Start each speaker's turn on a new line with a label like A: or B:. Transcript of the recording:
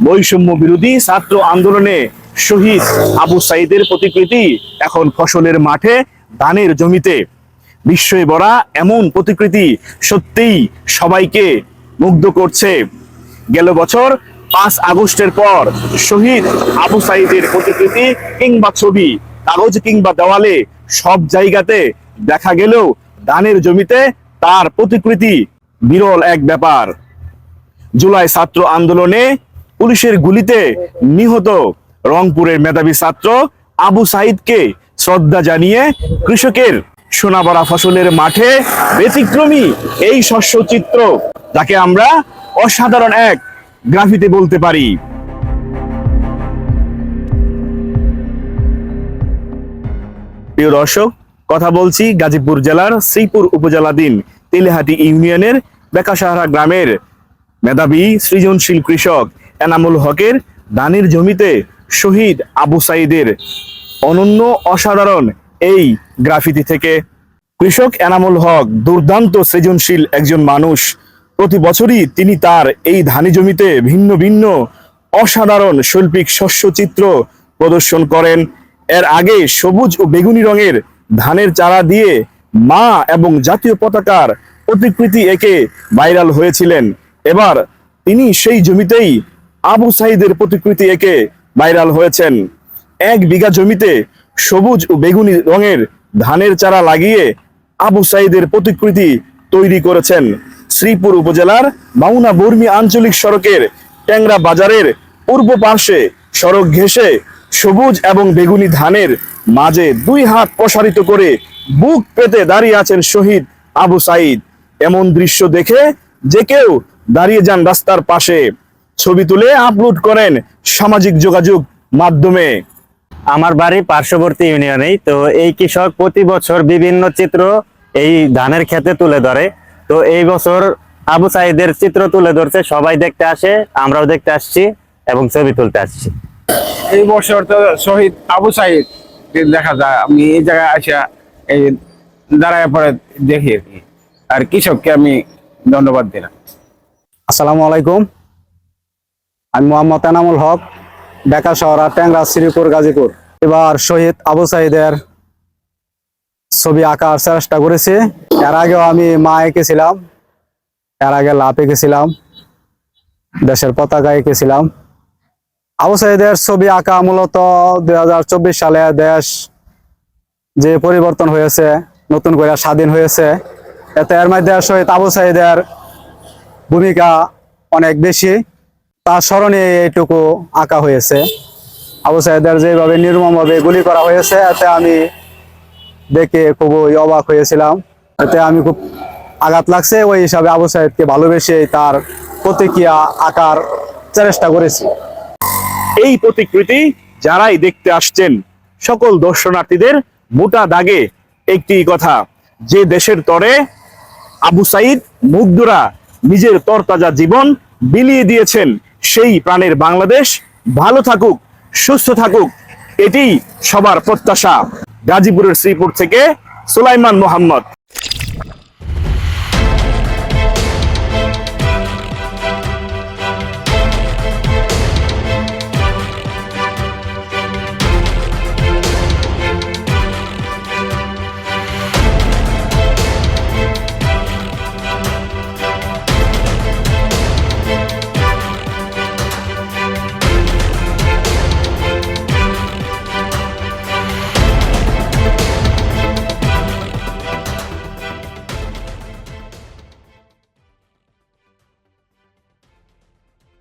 A: বৈষম্য বিরোধী ছাত্র আন্দোলনে শহীদ আবু সাঈদের প্রতিকৃতি এখন ফসলের মাঠে, ধানের জমিতে। বিস্ময়ে ভরা এমন প্রতিকৃতি সত্যিই সবাইকে মুগ্ধ করছে। গেল বছর 5 আগস্টের পর শহীদ আবু সাঈদের প্রতিকৃতি কিংবা ছবি কাগজ কিংবা দেওয়ালে সব জায়গাতে দেখা গেলেও ধানের জমিতে তার প্রতিকৃতি বিরল এক ব্যাপার। জুলাই ছাত্র আন্দোলনে পুলিশের গুলিতে নিহত রংপুরের মেধাবী ছাত্র আবু সাঈদকে শ্রদ্ধা জানিয়ে কৃষকের সোনাভরা ফসলের মাঠে ব্যতিক্রমী এই শস্য চিত্র, যাকে আমরা অসাধারণ এক গ্রাফিতি বলতে পারি। প্রিয় দর্শক, কথা বলছি গাজীপুর জেলার শ্রীপুর উপজেলাধীন তেলেহাটি ইউনিয়নের বেকাসাহারা গ্রামের মেধাবী সৃজনশীল কৃষক এনামুল হকের ধানের জমিতে শহীদ আবু সাঈদের অনন্য অসাধারণ এই গ্রাফিতি থেকে। কৃষক এনামুল হক দুর্দান্ত সৃজনশীল একজন মানুষ। প্রতি বছরই তিনি তার এই ধানি জমিতে ভিন্ন ভিন্ন অসাধারণ শৈল্পিক শস্য চিত্র প্রদর্শন করেন। এর আগে সবুজ ও বেগুনি রঙের ধানের চারা দিয়ে মা এবং জাতীয় পতাকার প্রতিকৃতি এঁকে ভাইরাল হয়েছিলেন। এবার তিনি সেই জমিতেই আবু সাঈদের প্রতিকৃতি এঁকে ভাইরাল হয়েছেন। 1 বিঘা জমিতে সবুজ ও বেগুনি রঙের ধানের চারা লাগিয়ে আবু সাঈদের প্রতিকৃতি তৈরি করেছেন। শ্রীপুর উপজেলার মাউনা বর্মী আঞ্চলিক সড়কের ট্যাংরা বাজারের পূর্ব পার্শ্বে সড়ক ঘেঁষে সবুজ এবং বেগুনি ধানের মাঝে 2 হাত প্রসারিত করে বুক পেতে দাঁড়িয়ে আছেন শহীদ আবু সাঈদ। এমন দৃশ্য দেখে যে কেউ দাঁড়িয়ে যান রাস্তার পাশে, ছবি তুলে আপলোড করেন সামাজিক যোগাযোগ মাধ্যমে।
B: আমার বাড়ি পার্শ্ববর্তী ইউনিয়নেই। তো এই কৃষক প্রতি বছর বিভিন্ন চিত্র এই ধানের ক্ষেতে তুলে ধরে। তো এই বছর আবু সাঈদের চিত্র তুলে ধরছে, সবাই দেখতে আসে, আমরাও দেখতে আসছি এবং ছবি তুলতে আসছি।
C: এই বছর তো শহীদ আবু সাঈদ দেখা যায়, আমি এই জায়গায় আসা এই দাঁড়ায় পরে দেখি আর কি। আর কৃষককে আমি ধন্যবাদ দিলাম।
D: আসসালামু আলাইকুম, আমি মোহাম্মদ এনামুল হক, বেকাসাহারা, ট্যাংরা, শ্রীপুর, গাজীপুর। এবার শহীদ আবু সাঈদের ছবি আঁকার চেষ্টা করেছি। এর আগেও আমি মা এঁকেছিলাম, এর আগে লাভ এঁকেছিলাম, দেশের পতাকা এঁকেছিলাম। আবু সাঈদের ছবি আঁকা মূলত 2024 সালে দেশ যে পরিবর্তন হয়েছে, নতুন করে স্বাধীন হয়েছে, এতে এর মধ্যে শহীদ আবু সাঈদের ভূমিকা অনেক বেশি। তার স্মরণে এইটুকু আঁকা হয়েছে। আবু সাঈদের যেভাবে নির্মমভাবে গুলি করা হয়েছে, এতে আমি দেখে খুবই অবাক হয়েছিলাম। এতে আমি খুব আঘাত লাগছে। ওই হিসাবে আবু সাঈদকে ভালোবেসে তার প্রতিক্রিয়া আঁকার চেষ্টা করেছি।
A: এই প্রতিকৃতি যারাই দেখতে আসছেন সকল দর্শনার্থীদের মোটা দাগে একটি কথা, যে দেশের তরে আবু সাঈদ মুগ্ধরা নিজের তরতাজা জীবন বিলিয়ে দিয়েছেন, সেই প্রাণের বাংলাদেশ ভালো থাকুক, সুস্থ থাকুক, এটি সবার প্রত্যাশা। গাজীপুরের শ্রীপুর থেকে সুলাইমান মোহাম্মদ।